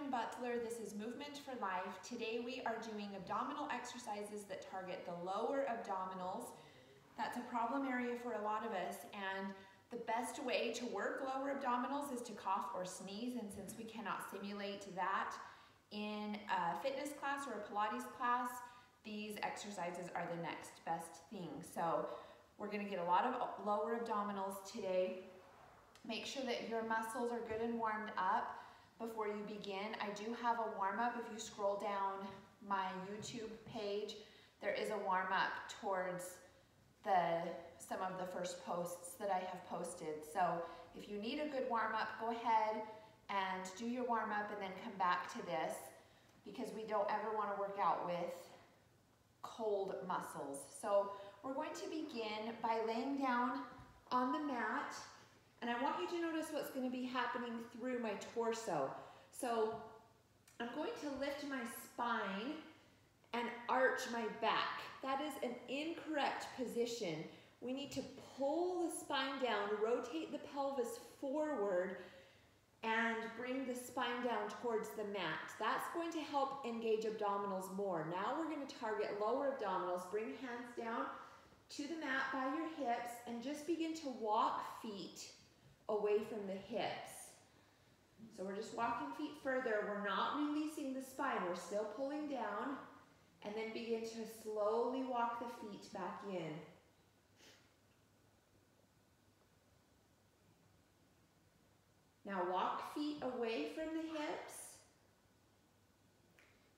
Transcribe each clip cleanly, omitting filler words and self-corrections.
Butler. This is Movement for Life. Today we are doing abdominal exercises that target the lower abdominals. That's a problem area for a lot of us, and the best way to work lower abdominals is to cough or sneeze, and since we cannot simulate that in a fitness class or a Pilates class, these exercises are the next best thing. So we're going to get a lot of lower abdominals today. Make sure that your muscles are good and warmed up before you begin. I do have a warm-up. If you scroll down my YouTube page, there is a warm-up towards some of the first posts that I have posted. So if you need a good warm-up, go ahead and do your warm-up and then come back to this, because we don't ever want to work out with cold muscles. So we're going to begin by laying down on the mat, and I want you to notice what's going to be happening through my torso. So I'm going to lift my spine and arch my back. That is an incorrect position. We need to pull the spine down, rotate the pelvis forward, and bring the spine down towards the mat. That's going to help engage abdominals more. Now we're going to target lower abdominals. Bring hands down to the mat by your hips and just begin to walk feet away from the hips. So we're just walking feet further. We're not releasing the spine. We're still pulling down, and then begin to slowly walk the feet back in. Now walk feet away from the hips.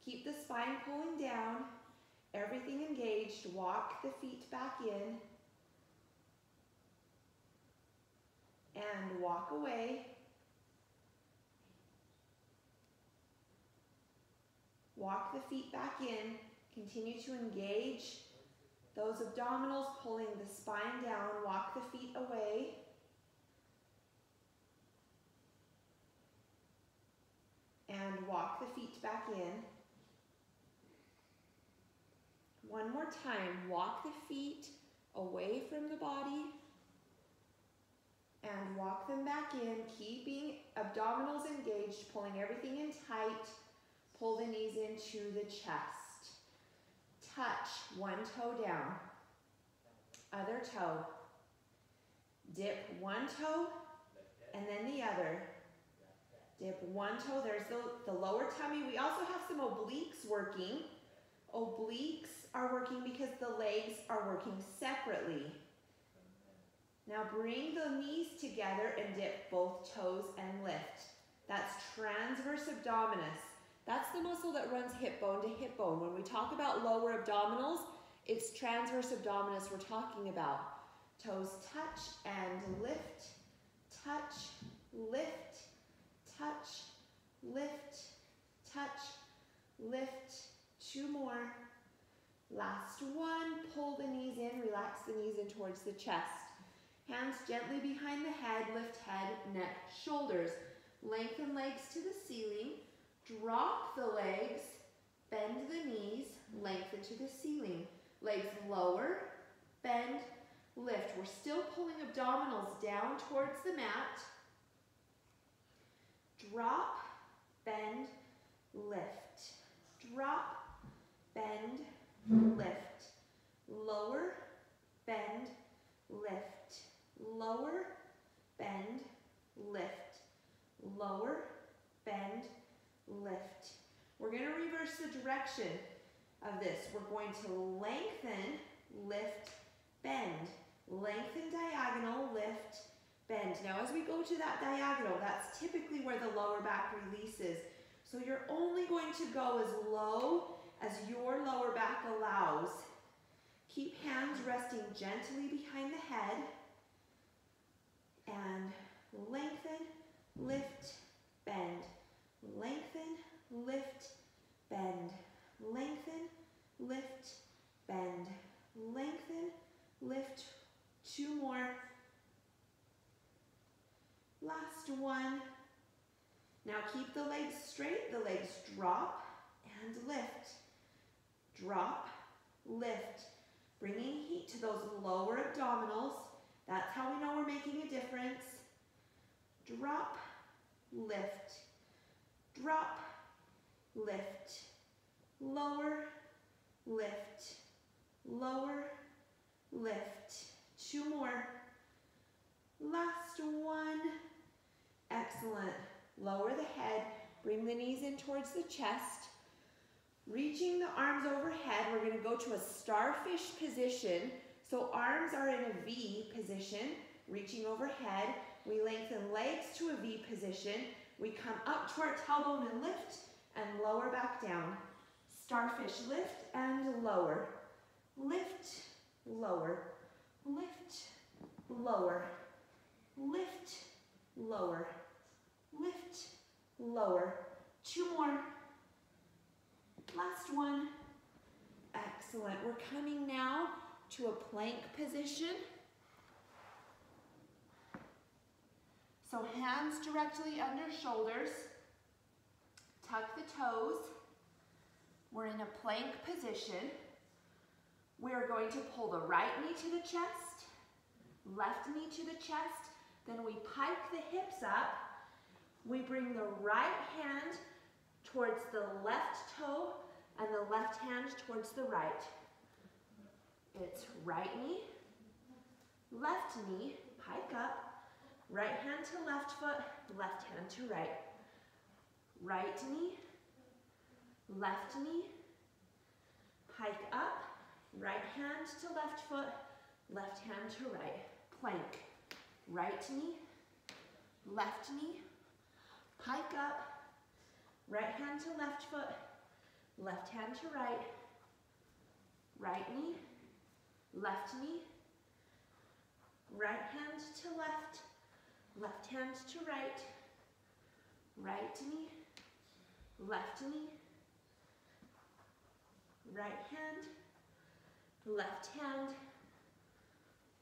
Keep the spine pulling down. Everything engaged. Walk the feet back in. And walk away. Walk the feet back in. Continue to engage those abdominals, pulling the spine down. Walk the feet away. And walk the feet back in. One more time. Walk the feet away from the body and walk them back in, keeping abdominals engaged, pulling everything in tight. Pull the knees into the chest. Touch one toe down, other toe. Dip one toe and then the other. Dip one toe. There's the lower tummy. We also have some obliques working. Obliques are working because the legs are working separately. Now bring the knees together and dip both toes and lift. That's transverse abdominis. That's the muscle that runs hip bone to hip bone. When we talk about lower abdominals, it's transverse abdominis we're talking about. Toes touch and lift, touch, lift, touch, lift, touch, lift. Two more. Last one. Pull the knees in, relax the knees in towards the chest. Hands gently behind the head, lift head, neck, shoulders. Lengthen legs to the ceiling. Drop the legs, bend the knees, lengthen to the ceiling. Legs lower, bend, lift. We're still pulling abdominals down towards the mat. Drop, bend, lift. Drop, bend, lift. Lower, bend, lift. Lower, bend, lift. Lower, bend, lift. We're going to reverse the direction of this. We're going to lengthen, lift, bend. Lengthen diagonal, lift, bend. Now as we go to that diagonal, that's typically where the lower back releases. So you're only going to go as low as your lower back allows. Keep hands resting gently behind the head. And lengthen, lift, bend. Lengthen, lift, bend. Lengthen, lift, bend. Lengthen, lift. Two more. Last one. Now keep the legs straight. The legs drop and lift. Drop, lift. Bringing heat to those lower abdominals. That's how we know we're making a difference. Drop, lift. Drop, lift, lower, lift, lower, lift. 2 more. Last one. Excellent. Lower the head, bring the knees in towards the chest. Reaching the arms overhead, we're going to go to a starfish position. So arms are in a V position, reaching overhead. We lengthen legs to a V position. We come up to our tailbone and lift, and lower back down. Starfish, lift and lower. Lift, lower, lift, lower, lift, lower, lift, lower. 2 more. Last one. Excellent. We're coming now to a plank position. So hands directly under shoulders. Tuck the toes. We're in a plank position. We're going to pull the right knee to the chest, left knee to the chest, then we pike the hips up. We bring the right hand towards the left toe and the left hand towards the right. It's right knee, pike up, right hand to left foot, left hand to right. Right knee, pike up, right hand to left foot, left hand to right. Plank. Right knee, pike up, right hand to left foot, left hand to right. Right knee, right hand to left, left hand to right. Right knee, right hand, left hand,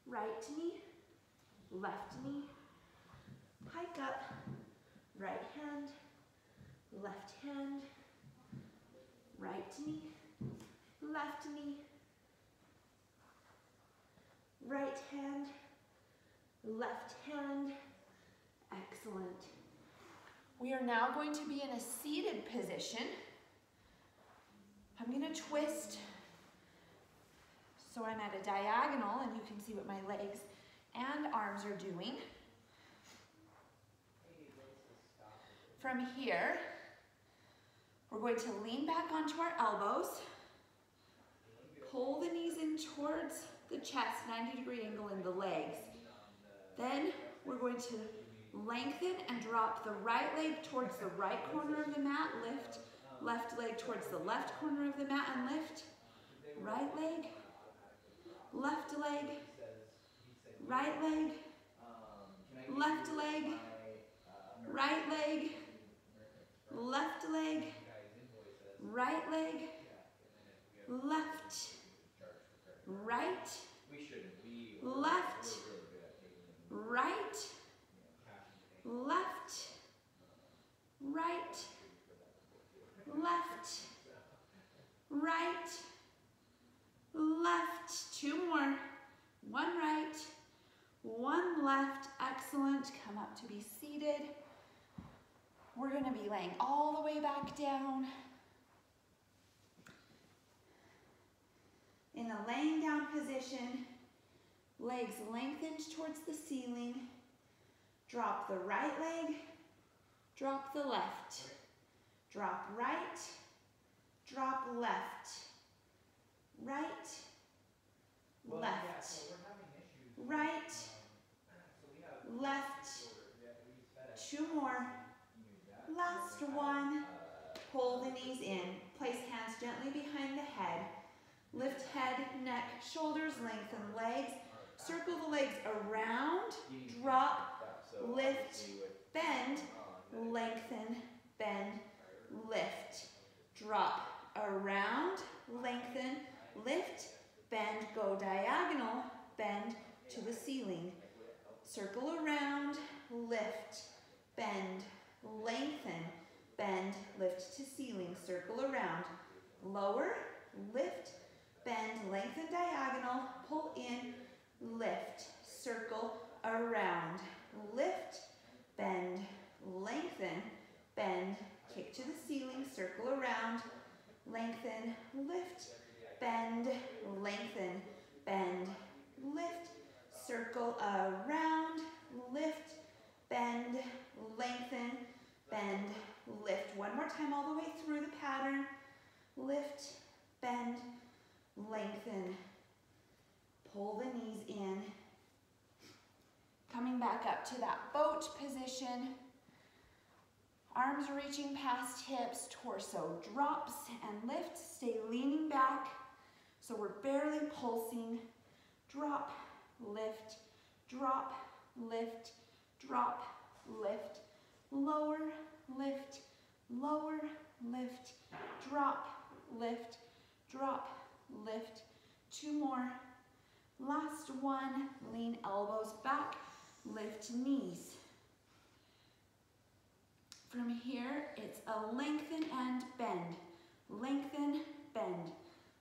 right knee, pike up, right hand, right knee, right hand, left hand. Excellent. We are now going to be in a seated position. I'm going to twist so I'm at a diagonal and you can see what my legs and arms are doing. From here, we're going to lean back onto our elbows, pull the knees in towards the chest, 90-degree angle in the legs. Then we're going to lengthen and drop the right leg towards the right corner of the mat, lift, left leg towards the left corner of the mat and lift, right leg, left leg, right leg, left leg, right leg, left leg, right leg, left, right, left, right, left, right, left, right, left. 2 more. 1 right, 1 left. Excellent. Come up to be seated. We're going to be laying all the way back down. In a laying down position, legs lengthened towards the ceiling. Drop the right leg, drop the left. Drop right, drop left. Right, left, right, left. 2 more. Last one. Pull the knees in. Place hands gently behind the head. Lift head, neck, shoulders, lengthen legs. Circle the legs around, drop, lift, bend, lengthen, bend, lift. Drop, around, lengthen, lift, bend, go diagonal, bend to the ceiling. Circle around, lift, bend, lengthen, bend, lift to ceiling. Circle around, lower, lift, bend, lengthen diagonal, pull in, lift, circle around, lift, bend, lengthen, bend, kick to the ceiling, circle around, lengthen, lift, bend, lengthen, bend, lift, circle around, lift, bend, lengthen, bend, lift. One more time all the way through the pattern. Lift, bend, lengthen. Pull the knees in. Coming back up to that boat position. Arms reaching past hips, torso drops and lift. Stay leaning back so we're barely pulsing. Drop, lift, drop, lift, drop, lift, lower, lift, lower, lift, drop, lift, drop, lift. Two more. Last one. Lean elbows back, lift knees. From here, it's a lengthen and bend. Lengthen, bend.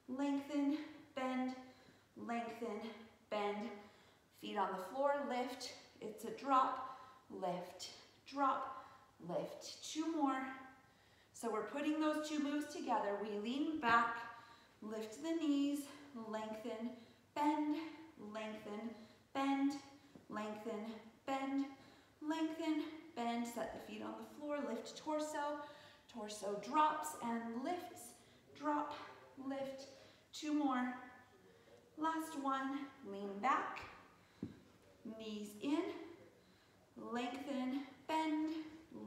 Lengthen, bend. Lengthen, bend. Feet on the floor, lift. It's a drop, lift, drop, lift. Two more. So we're putting those two moves together. We lean back, lift the knees, lengthen, bend, lengthen, bend, lengthen, bend, lengthen, bend. Set the feet on the floor, lift torso. Torso drops and lifts, drop, lift. Two more. Last one. Lean back, knees in, lengthen, bend,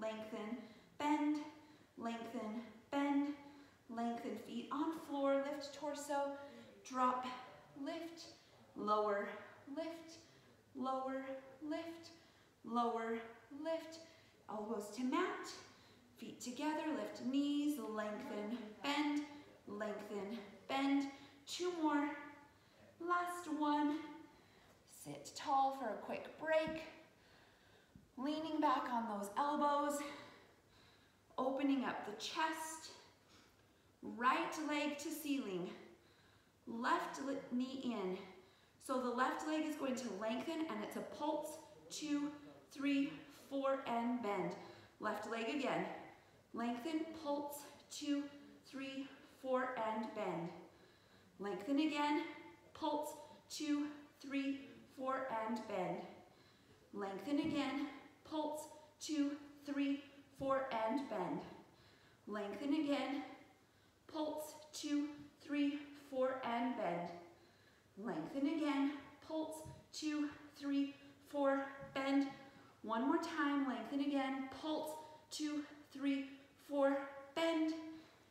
lengthen, bend, lengthen, bend, lengthen. Feet on floor, lift torso, drop, lift, lower, lift, lower, lift, lower, lift. Elbows to mat, feet together, lift knees, lengthen, bend, lengthen, bend. Two more. Last one. Sit tall for a quick break. Leaning back on those elbows, opening up the chest, right leg to ceiling, left knee in. So the left leg is going to lengthen and it's a pulse, 2, 3, 4, and bend. Left leg again. Lengthen, pulse, 2, 3, 4, and bend. Lengthen again, pulse, 2, 3, 4, and bend. Lengthen again, pulse, 2, 3, 4, and bend. Lengthen again, pulse, 2, 3, 4, and bend. Lengthen again, pulse, 2, 3, 4, bend. One more time, lengthen again, pulse, 2, 3, 4, bend.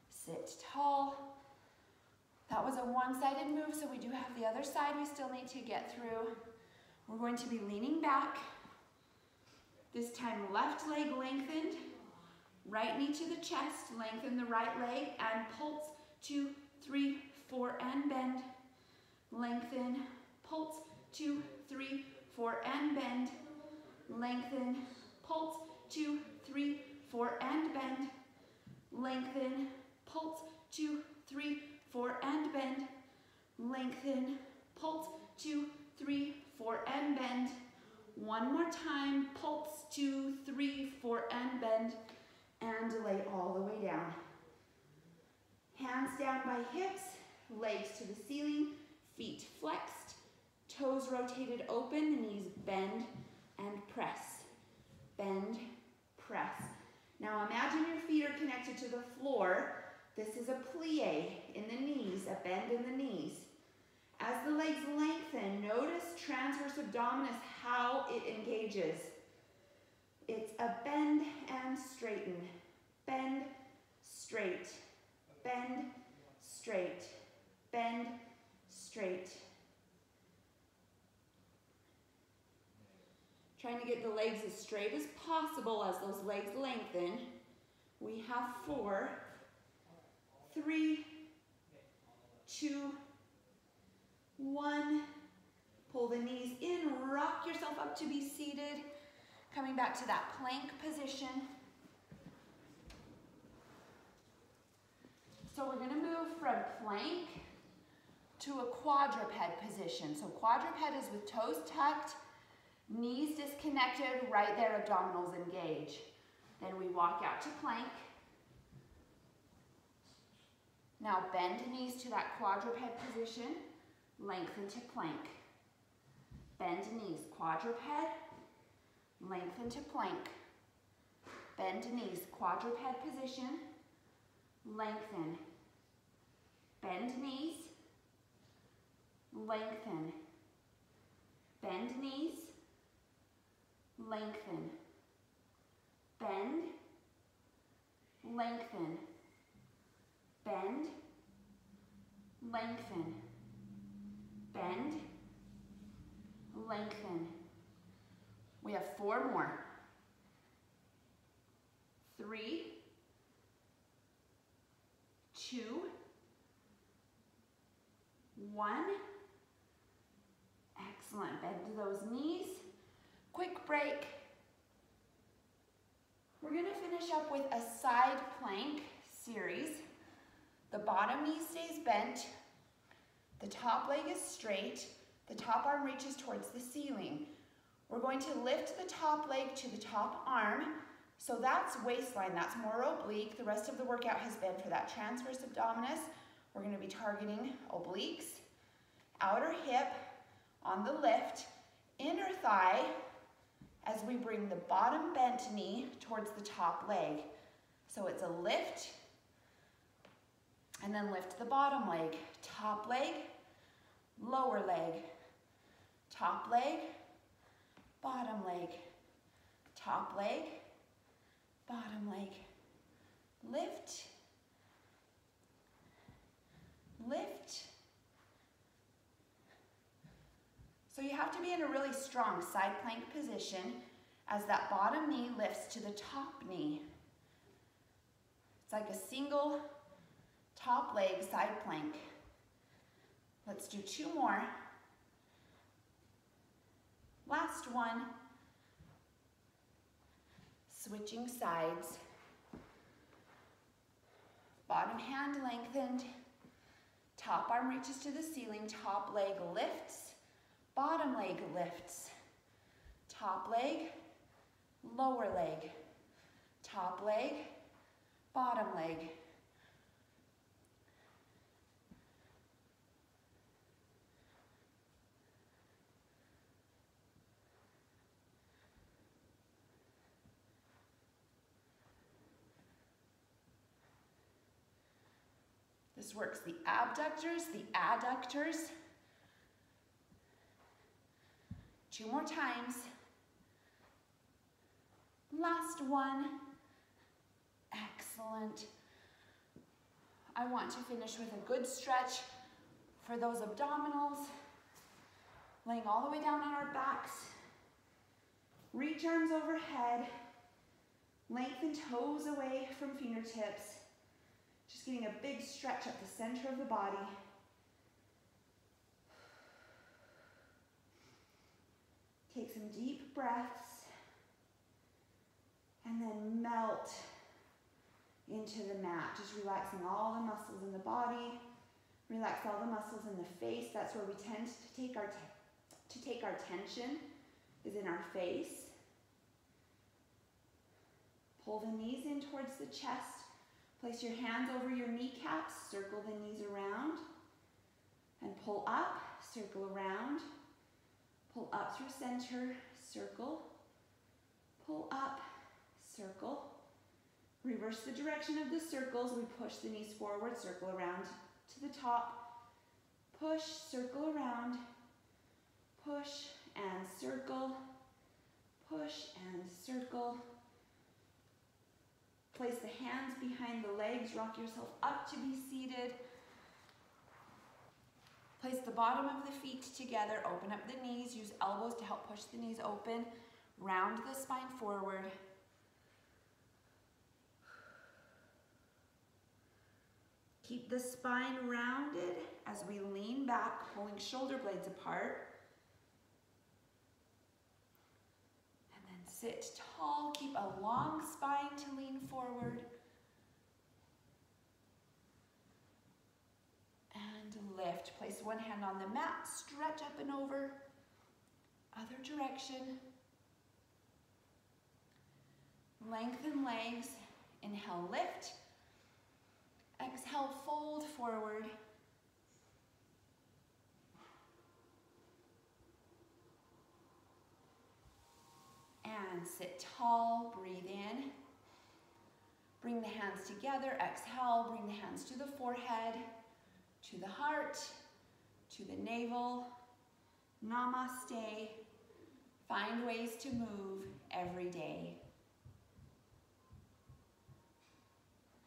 Sit tall. That was a one-sided move, so we do have the other side we still need to get through. We're going to be leaning back. This time, left leg lengthened, right knee to the chest, lengthen the right leg, and pulse, 2, 3, 4, and bend. Lengthen, pulse, 2, 3, 4, and bend. Lengthen, pulse, 2, 3, 4, and bend. Lengthen, pulse, 2, 3, 4, and bend. Lengthen, pulse, 2, 3, 4, and bend. One more time, pulse, 2, 3, 4, and bend. And lay all the way down. Hands down by hips, legs to the ceiling, feet flexed, toes rotated open, the knees bend and press. Bend, press. Now imagine your feet are connected to the floor. This is a plie in the knees, a bend in the knees. As the legs lengthen, notice transverse abdominis, how it engages. It's a bend and straighten. Bend, straight. Bend, straight. Bend, straight. Trying to get the legs as straight as possible as those legs lengthen. We have 4, 3, 2, 1. Pull the knees in, rock yourself up to be seated. Coming back to that plank position. So we're going to move from plank to a quadruped position. So quadruped is with toes tucked, knees disconnected, right there abdominals engage. Then we walk out to plank. Now bend knees to that quadruped position, lengthen to plank. Bend knees, quadruped, lengthen to plank. Bend knees, quadruped position, lengthen. Bend knees, lengthen. Bend knees, lengthen. Bend, lengthen. Bend, lengthen. Bend, lengthen. We have 4 more. 3, 2, 1. Excellent. Bend to those knees. Quick break. We're going to finish up with a side plank series. The bottom knee stays bent. The top leg is straight. The top arm reaches towards the ceiling. We're going to lift the top leg to the top arm. So that's waistline, that's more oblique. The rest of the workout has been for that transverse abdominis. We're going to be targeting obliques, outer hip on the lift, inner thigh as we bring the bottom bent knee towards the top leg. So it's a lift, and then lift the bottom leg. Top leg, lower leg. Top leg, bottom leg. Top leg, bottom leg. Lift, lift. So you have to be in a really strong side plank position as that bottom knee lifts to the top knee. It's like a single top leg side plank. Let's do 2 more. Last one. Switching sides. Bottom hand lengthened. Top arm reaches to the ceiling. Top leg lifts. Bottom leg lifts. Top leg, lower leg. Top leg, bottom leg. This works the abductors, the adductors. 2 more times. Last one. Excellent. I want to finish with a good stretch for those abdominals. Laying all the way down on our backs. Reach arms overhead. Lengthen toes away from fingertips. Just getting a big stretch up the center of the body. Take some deep breaths and then melt into the mat. Just relaxing all the muscles in the body. Relax all the muscles in the face. That's where we tend to take our tension, is in our face. Pull the knees in towards the chest. Place your hands over your kneecaps. Circle the knees around. And pull up, circle around. Pull up through center, circle, pull up, circle. Reverse the direction of the circles. We push the knees forward, circle around to the top. Push, circle around, push and circle, push and circle. Place the hands behind the legs, rock yourself up to be seated. Place the bottom of the feet together, open up the knees, use elbows to help push the knees open, round the spine forward. Keep the spine rounded as we lean back, pulling shoulder blades apart. And then sit tall, keep a long spine to lean forward. Lift. Place one hand on the mat, stretch up and over. Other direction. Lengthen legs. Inhale, lift. Exhale, fold forward. And sit tall, breathe in. Bring the hands together, exhale, bring the hands to the forehead, to the heart, to the navel. Namaste. Find ways to move every day.